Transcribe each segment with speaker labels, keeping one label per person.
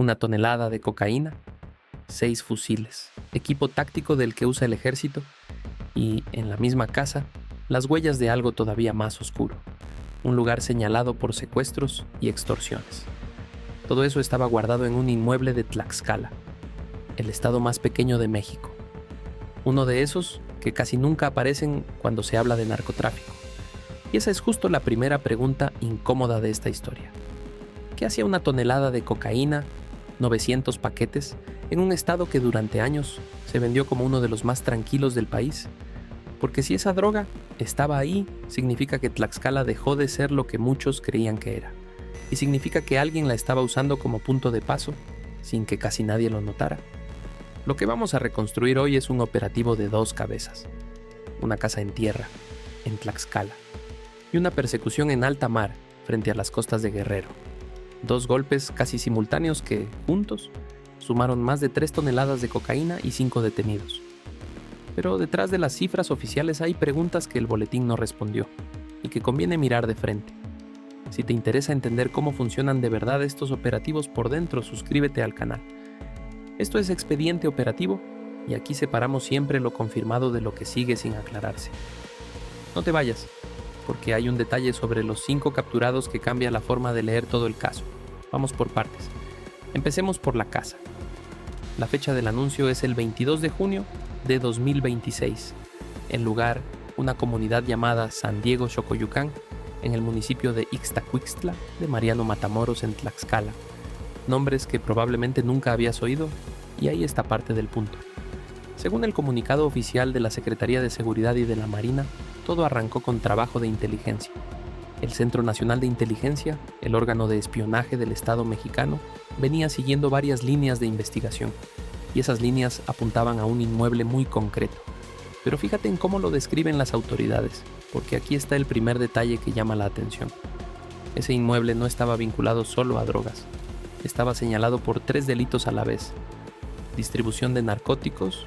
Speaker 1: 1 tonelada de cocaína, 6 fusiles, equipo táctico del que usa el ejército y, en la misma casa, las huellas de algo todavía más oscuro, un lugar señalado por secuestros y extorsiones. Todo eso estaba guardado en un inmueble de Tlaxcala, el estado más pequeño de México. Uno de esos que casi nunca aparecen cuando se habla de narcotráfico. Y esa es justo la primera pregunta incómoda de esta historia. ¿Qué hacía 1 tonelada de cocaína, 900 paquetes, en un estado que durante años se vendió como uno de los más tranquilos del país? Porque si esa droga estaba ahí, significa que Tlaxcala dejó de ser lo que muchos creían que era. Y significa que alguien la estaba usando como punto de paso, sin que casi nadie lo notara. Lo que vamos a reconstruir hoy es un operativo de 2 cabezas. Una casa en tierra, en Tlaxcala, y una persecución en alta mar, frente a las costas de Guerrero. 2 golpes casi simultáneos que, juntos, sumaron más de 3 toneladas de cocaína y 5 detenidos. Pero detrás de las cifras oficiales hay preguntas que el boletín no respondió, y que conviene mirar de frente. Si te interesa entender cómo funcionan de verdad estos operativos por dentro, suscríbete al canal. Esto es Expediente Operativo, y aquí separamos siempre lo confirmado de lo que sigue sin aclararse. No te vayas, porque hay un detalle sobre los 5 capturados que cambia la forma de leer todo el caso. Vamos por partes. Empecemos por la casa. La fecha del anuncio es el 22 de junio de 2026. El lugar, una comunidad llamada San Diego Xocoyucán, en el municipio de Ixtacuixtla de Mariano Matamoros en Tlaxcala. Nombres que probablemente nunca habías oído, y ahí está parte del punto. Según el comunicado oficial de la Secretaría de Seguridad y de la Marina, todo arrancó con trabajo de inteligencia. El Centro Nacional de Inteligencia, el órgano de espionaje del Estado mexicano, venía siguiendo varias líneas de investigación, y esas líneas apuntaban a un inmueble muy concreto. Pero fíjate en cómo lo describen las autoridades, porque aquí está el primer detalle que llama la atención. Ese inmueble no estaba vinculado solo a drogas. Estaba señalado por 3 delitos a la vez. Distribución de narcóticos,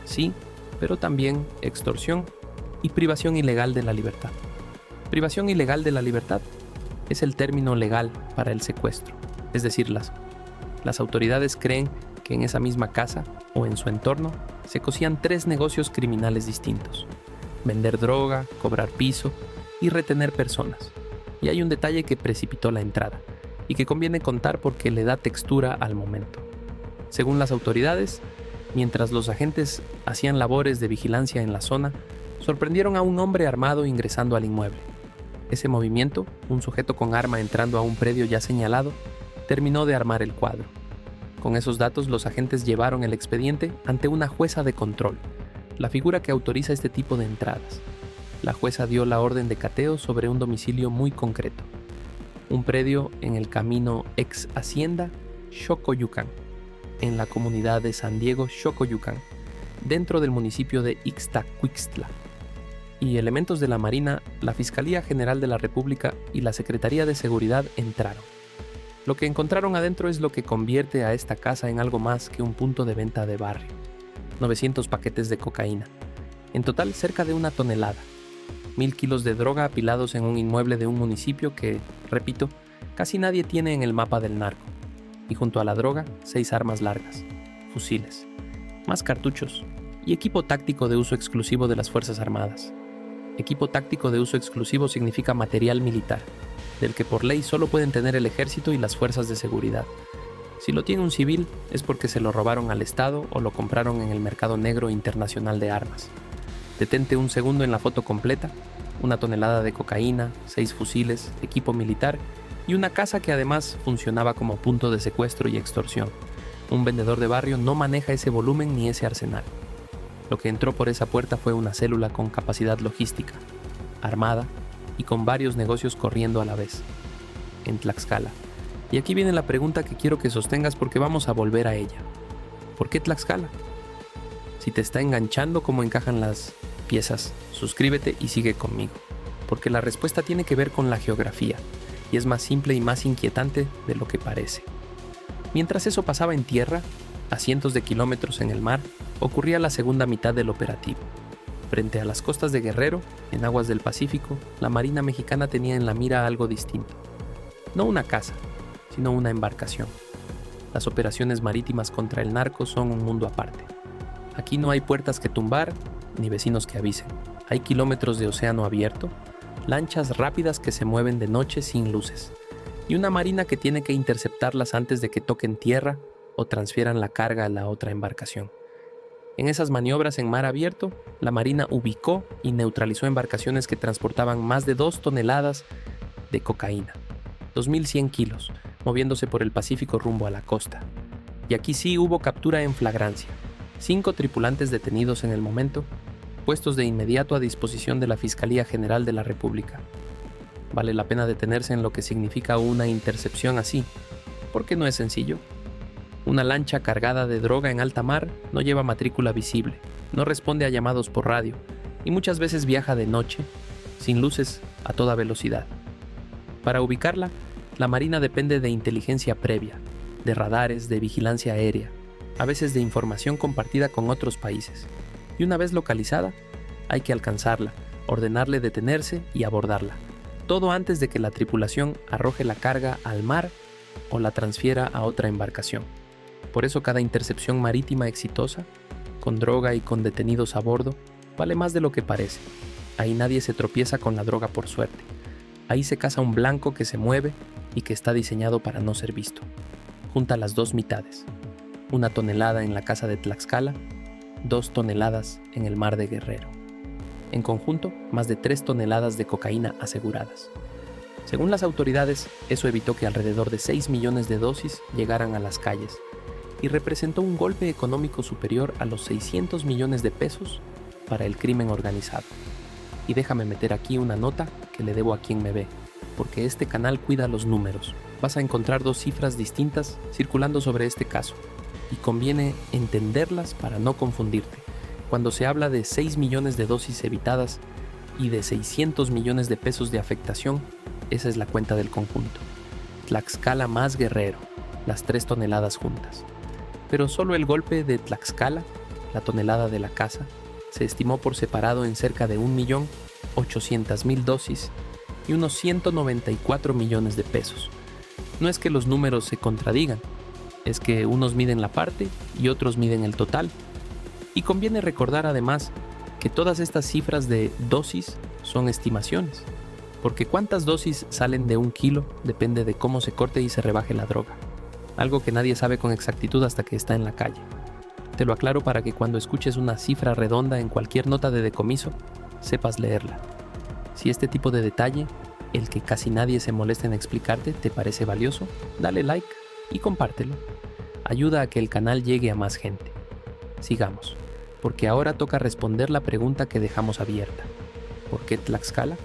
Speaker 1: sí, pero también extorsión y privación ilegal de la libertad. Privación ilegal de la libertad es el término legal para el secuestro. Es decir, las autoridades creen que en esa misma casa o en su entorno se cosían 3 negocios criminales distintos: vender droga, cobrar piso y retener personas. Y hay un detalle que precipitó la entrada y que conviene contar porque le da textura al momento. Según las autoridades, mientras los agentes hacían labores de vigilancia en la zona, sorprendieron a un hombre armado ingresando al inmueble. Ese movimiento, un sujeto con arma entrando a un predio ya señalado, terminó de armar el cuadro. Con esos datos, los agentes llevaron el expediente ante una jueza de control, la figura que autoriza este tipo de entradas. La jueza dio la orden de cateo sobre un domicilio muy concreto, un predio en el camino ex Hacienda Xocoyucán, en la comunidad de San Diego Xocoyucán, dentro del municipio de Ixtacuixtla. Y elementos de la Marina, la Fiscalía General de la República y la Secretaría de Seguridad entraron. Lo que encontraron adentro es lo que convierte a esta casa en algo más que un punto de venta de barrio. 900 paquetes de cocaína. En total, cerca de 1 tonelada. 1000 kilos de droga apilados en un inmueble de un municipio que, repito, casi nadie tiene en el mapa del narco. Y junto a la droga, 6 armas largas, fusiles, más cartuchos y equipo táctico de uso exclusivo de las Fuerzas Armadas. Equipo táctico de uso exclusivo significa material militar, del que por ley solo pueden tener el ejército y las fuerzas de seguridad. Si lo tiene un civil, es porque se lo robaron al Estado o lo compraron en el mercado negro internacional de armas. Detente un segundo en la foto completa: 1 tonelada de cocaína, 6 fusiles, equipo militar y una casa que además funcionaba como punto de secuestro y extorsión. Un vendedor de barrio no maneja ese volumen ni ese arsenal. Lo que entró por esa puerta fue una célula con capacidad logística, armada y con varios negocios corriendo a la vez, en Tlaxcala. Y aquí viene la pregunta que quiero que sostengas porque vamos a volver a ella. ¿Por qué Tlaxcala? Si te está enganchando cómo encajan las piezas, suscríbete y sigue conmigo, porque la respuesta tiene que ver con la geografía, y es más simple y más inquietante de lo que parece. Mientras eso pasaba en tierra, a cientos de kilómetros en el mar, ocurría la segunda mitad del operativo. Frente a las costas de Guerrero, en aguas del Pacífico, la Marina mexicana tenía en la mira algo distinto. No una casa, sino una embarcación. Las operaciones marítimas contra el narco son un mundo aparte. Aquí no hay puertas que tumbar, ni vecinos que avisen. Hay kilómetros de océano abierto, lanchas rápidas que se mueven de noche sin luces, y una marina que tiene que interceptarlas antes de que toquen tierra o transfieran la carga a la otra embarcación. En esas maniobras en mar abierto, la Marina ubicó y neutralizó embarcaciones que transportaban más de 2 toneladas de cocaína, 2.100 kilos, moviéndose por el Pacífico rumbo a la costa. Y aquí sí hubo captura en flagrancia. 5 tripulantes detenidos en el momento, puestos de inmediato a disposición de la Fiscalía General de la República. Vale la pena detenerse en lo que significa una intercepción así, porque no es sencillo. Una lancha cargada de droga en alta mar no lleva matrícula visible, no responde a llamados por radio y muchas veces viaja de noche, sin luces, a toda velocidad. Para ubicarla, la Marina depende de inteligencia previa, de radares, de vigilancia aérea, a veces de información compartida con otros países. Y una vez localizada, hay que alcanzarla, ordenarle detenerse y abordarla. Todo antes de que la tripulación arroje la carga al mar o la transfiera a otra embarcación. Por eso cada intercepción marítima exitosa, con droga y con detenidos a bordo, vale más de lo que parece. Ahí nadie se tropieza con la droga por suerte. Ahí se caza un blanco que se mueve y que está diseñado para no ser visto. Junta las dos mitades. 1 tonelada en la casa de Tlaxcala, 2 toneladas en el mar de Guerrero. En conjunto, más de 3 toneladas de cocaína aseguradas. Según las autoridades, eso evitó que alrededor de 6 millones de dosis llegaran a las calles y representó un golpe económico superior a los 600 millones de pesos para el crimen organizado. Y déjame meter aquí una nota que le debo a quien me ve, porque este canal cuida los números. Vas a encontrar 2 cifras distintas circulando sobre este caso, y conviene entenderlas para no confundirte. Cuando se habla de 6 millones de dosis evitadas y de 600 millones de pesos de afectación, esa es la cuenta del conjunto. Tlaxcala más Guerrero, las 3 toneladas juntas. Pero solo el golpe de Tlaxcala, la tonelada de la casa, se estimó por separado en cerca de 1.800.000 dosis y unos 194 millones de pesos. No es que los números se contradigan, es que unos miden la parte y otros miden el total. Y conviene recordar además que todas estas cifras de dosis son estimaciones, porque cuántas dosis salen de 1 kilo depende de cómo se corte y se rebaje la droga. Algo que nadie sabe con exactitud hasta que está en la calle. Te lo aclaro para que cuando escuches una cifra redonda en cualquier nota de decomiso, sepas leerla. Si este tipo de detalle, el que casi nadie se molesta en explicarte, te parece valioso, dale like y compártelo. Ayuda a que el canal llegue a más gente. Sigamos, porque ahora toca responder la pregunta que dejamos abierta. ¿Por qué Tlaxcala?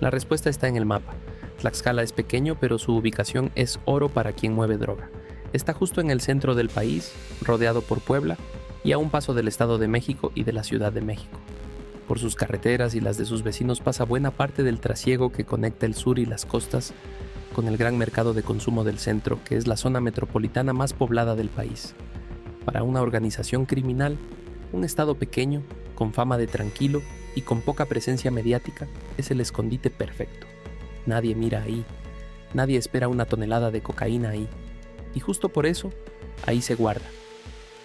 Speaker 1: La respuesta está en el mapa. Tlaxcala es pequeño, pero su ubicación es oro para quien mueve droga. Está justo en el centro del país, rodeado por Puebla y a un paso del Estado de México y de la Ciudad de México. Por sus carreteras y las de sus vecinos pasa buena parte del trasiego que conecta el sur y las costas con el gran mercado de consumo del centro, que es la zona metropolitana más poblada del país. Para una organización criminal, un estado pequeño, con fama de tranquilo y con poca presencia mediática, es el escondite perfecto. Nadie mira ahí, nadie espera 1 tonelada de cocaína ahí, y justo por eso, ahí se guarda.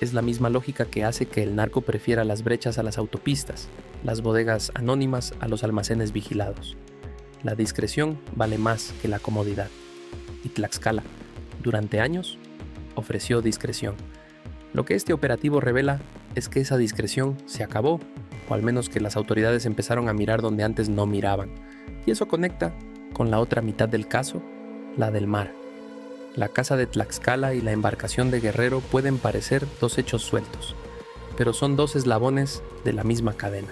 Speaker 1: Es la misma lógica que hace que el narco prefiera las brechas a las autopistas, las bodegas anónimas a los almacenes vigilados. La discreción vale más que la comodidad. Y Tlaxcala, durante años, ofreció discreción. Lo que este operativo revela es que esa discreción se acabó, o al menos que las autoridades empezaron a mirar donde antes no miraban. Y eso conecta con la otra mitad del caso, la del mar. La casa de Tlaxcala y la embarcación de Guerrero pueden parecer 2 hechos sueltos, pero son 2 eslabones de la misma cadena.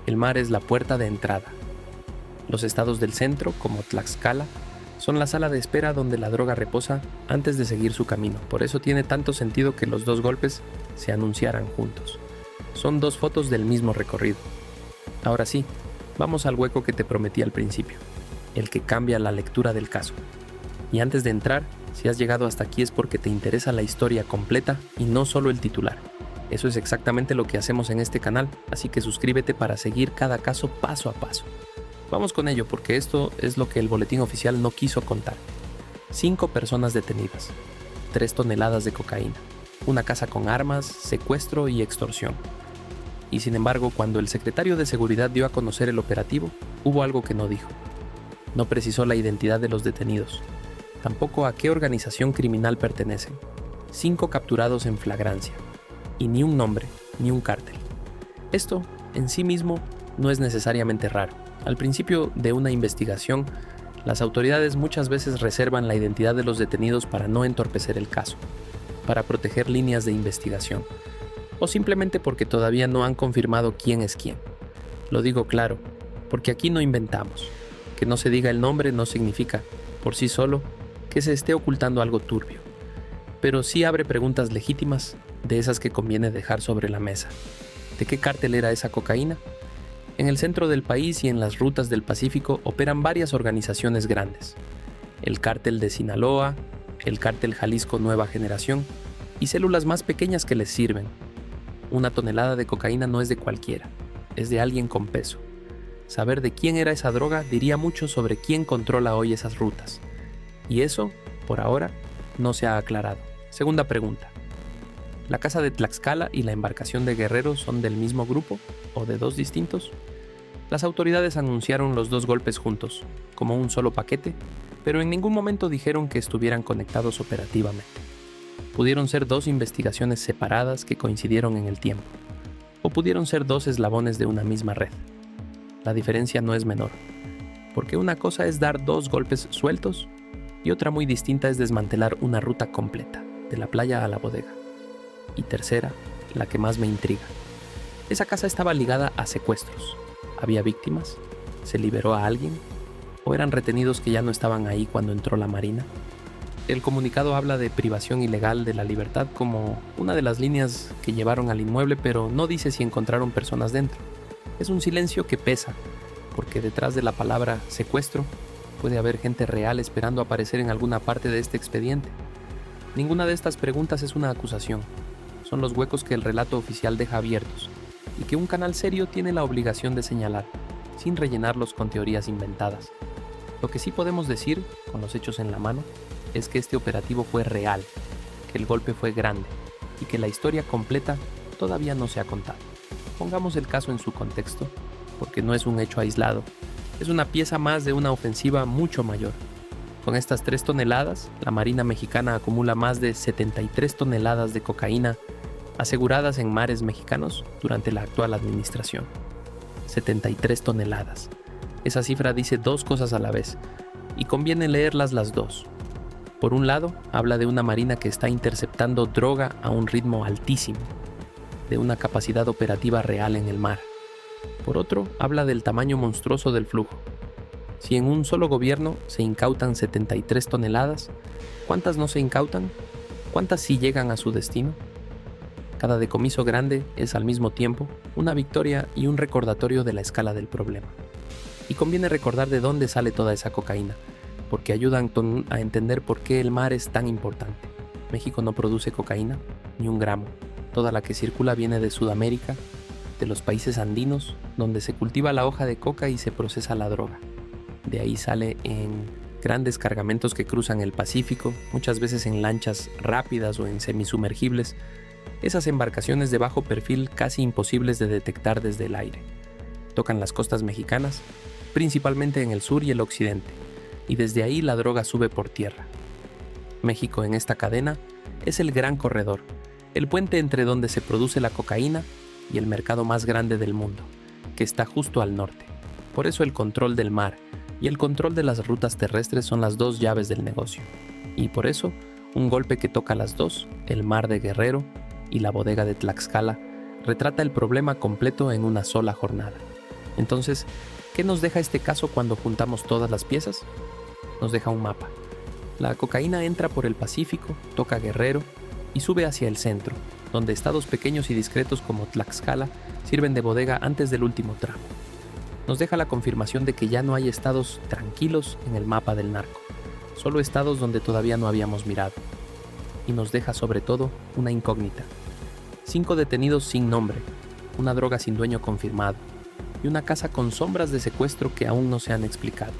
Speaker 1: El mar es la puerta de entrada. Los estados del centro, como Tlaxcala, son la sala de espera donde la droga reposa antes de seguir su camino. Por eso tiene tanto sentido que los 2 golpes se anunciaran juntos. Son 2 fotos del mismo recorrido. Ahora sí, vamos al hueco que te prometí al principio, el que cambia la lectura del caso. Y antes de entrar, si has llegado hasta aquí es porque te interesa la historia completa y no solo el titular. Eso es exactamente lo que hacemos en este canal, así que suscríbete para seguir cada caso paso a paso. Vamos con ello porque esto es lo que el boletín oficial no quiso contar. 5 personas detenidas. 3 toneladas de cocaína, una casa con armas, secuestro y extorsión. Y sin embargo, cuando el secretario de Seguridad dio a conocer el operativo, hubo algo que no dijo. No precisó la identidad de los detenidos, tampoco a qué organización criminal pertenecen. 5 capturados en flagrancia, y ni un nombre, ni un cártel. Esto, en sí mismo, no es necesariamente raro. Al principio de una investigación, las autoridades muchas veces reservan la identidad de los detenidos para no entorpecer el caso, para proteger líneas de investigación, o simplemente porque todavía no han confirmado quién es quién. Lo digo claro, porque aquí no inventamos. Que no se diga el nombre no significa, por sí solo, que se esté ocultando algo turbio, pero sí abre preguntas legítimas, de esas que conviene dejar sobre la mesa. ¿De qué cártel era esa cocaína? En el centro del país y en las rutas del Pacífico operan varias organizaciones grandes. El cártel de Sinaloa, el cártel Jalisco Nueva Generación y células más pequeñas que les sirven. Una tonelada de cocaína no es de cualquiera, es de alguien con peso. Saber de quién era esa droga diría mucho sobre quién controla hoy esas rutas. Y eso, por ahora, no se ha aclarado. Segunda pregunta. ¿La casa de Tlaxcala y la embarcación de Guerrero son del mismo grupo o de dos distintos? Las autoridades anunciaron los 2 golpes juntos, como un solo paquete, pero en ningún momento dijeron que estuvieran conectados operativamente. Pudieron ser 2 investigaciones separadas que coincidieron en el tiempo, o pudieron ser 2 eslabones de una misma red. La diferencia no es menor, porque una cosa es dar 2 golpes sueltos y otra muy distinta es desmantelar una ruta completa, de la playa a la bodega. Y tercera, la que más me intriga. Esa casa estaba ligada a secuestros. ¿Había víctimas? ¿Se liberó a alguien? ¿O eran retenidos que ya no estaban ahí cuando entró la Marina? El comunicado habla de privación ilegal de la libertad como una de las líneas que llevaron al inmueble, pero no dice si encontraron personas dentro. Es un silencio que pesa, porque detrás de la palabra secuestro puede haber gente real esperando aparecer en alguna parte de este expediente. Ninguna de estas preguntas es una acusación. Son los huecos que el relato oficial deja abiertos y que un canal serio tiene la obligación de señalar, sin rellenarlos con teorías inventadas. Lo que sí podemos decir, con los hechos en la mano, es que este operativo fue real, que el golpe fue grande y que la historia completa todavía no se ha contado. Pongamos el caso en su contexto, porque no es un hecho aislado, es una pieza más de una ofensiva mucho mayor. Con estas 3 toneladas, la Marina Mexicana acumula más de 73 toneladas de cocaína aseguradas en mares mexicanos durante la actual administración. 73 toneladas. Esa cifra dice 2 cosas a la vez, y conviene leerlas las 2. Por un lado, habla de una marina que está interceptando droga a un ritmo altísimo, de una capacidad operativa real en el mar. Por otro, habla del tamaño monstruoso del flujo. Si en un solo gobierno se incautan 73 toneladas, ¿cuántas no se incautan? ¿Cuántas sí llegan a su destino? Cada decomiso grande es al mismo tiempo una victoria y un recordatorio de la escala del problema. Y conviene recordar de dónde sale toda esa cocaína, porque ayudan a entender por qué el mar es tan importante. México no produce cocaína, ni un gramo. Toda la que circula viene de Sudamérica, de los países andinos, donde se cultiva la hoja de coca y se procesa la droga. De ahí sale en grandes cargamentos que cruzan el Pacífico, muchas veces en lanchas rápidas o en semisumergibles, esas embarcaciones de bajo perfil casi imposibles de detectar desde el aire. Tocan las costas mexicanas, principalmente en el sur y el occidente, y desde ahí la droga sube por tierra. México en esta cadena es el gran corredor, el puente entre donde se produce la cocaína y el mercado más grande del mundo, que está justo al norte. Por eso el control del mar y el control de las rutas terrestres son las 2 llaves del negocio. Y por eso, un golpe que toca las 2, el mar de Guerrero y la bodega de Tlaxcala, retrata el problema completo en una sola jornada. Entonces, ¿qué nos deja este caso cuando juntamos todas las piezas? Nos deja un mapa. La cocaína entra por el Pacífico, toca Guerrero y sube hacia el centro, donde estados pequeños y discretos como Tlaxcala sirven de bodega antes del último tramo. Nos deja la confirmación de que ya no hay estados tranquilos en el mapa del narco, solo estados donde todavía no habíamos mirado. Y nos deja sobre todo una incógnita. 5 detenidos sin nombre, una droga sin dueño confirmado y una casa con sombras de secuestro que aún no se han explicado.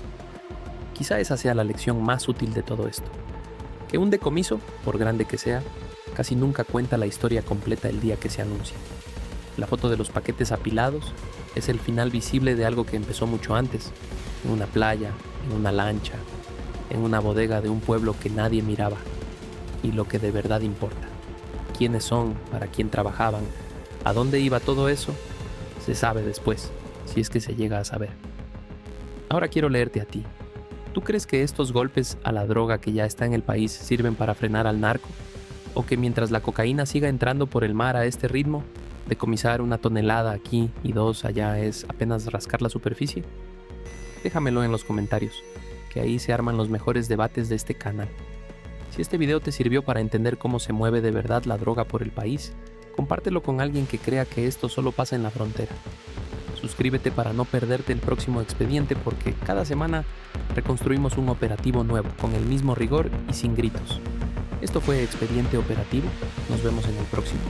Speaker 1: Quizá esa sea la lección más útil de todo esto. que un decomiso, por grande que sea, casi nunca cuenta la historia completa el día que se anuncia. La foto de los paquetes apilados es el final visible de algo que empezó mucho antes, en una playa, en una lancha, en una bodega de un pueblo que nadie miraba. Y lo que de verdad importa, quiénes son, para quién trabajaban, a dónde iba todo eso, se sabe después, si es que se llega a saber. Ahora quiero leerte a ti. ¿Tú crees que estos golpes a la droga que ya está en el país sirven para frenar al narco? ¿O que mientras la cocaína siga entrando por el mar a este ritmo, decomisar 1 tonelada aquí y 2 allá es apenas rascar la superficie? Déjamelo en los comentarios, que ahí se arman los mejores debates de este canal. Si este video te sirvió para entender cómo se mueve de verdad la droga por el país, compártelo con alguien que crea que esto solo pasa en la frontera. Suscríbete para no perderte el próximo expediente, porque cada semana reconstruimos un operativo nuevo, con el mismo rigor y sin gritos. Esto fue Expediente Operativo. Nos vemos en el próximo.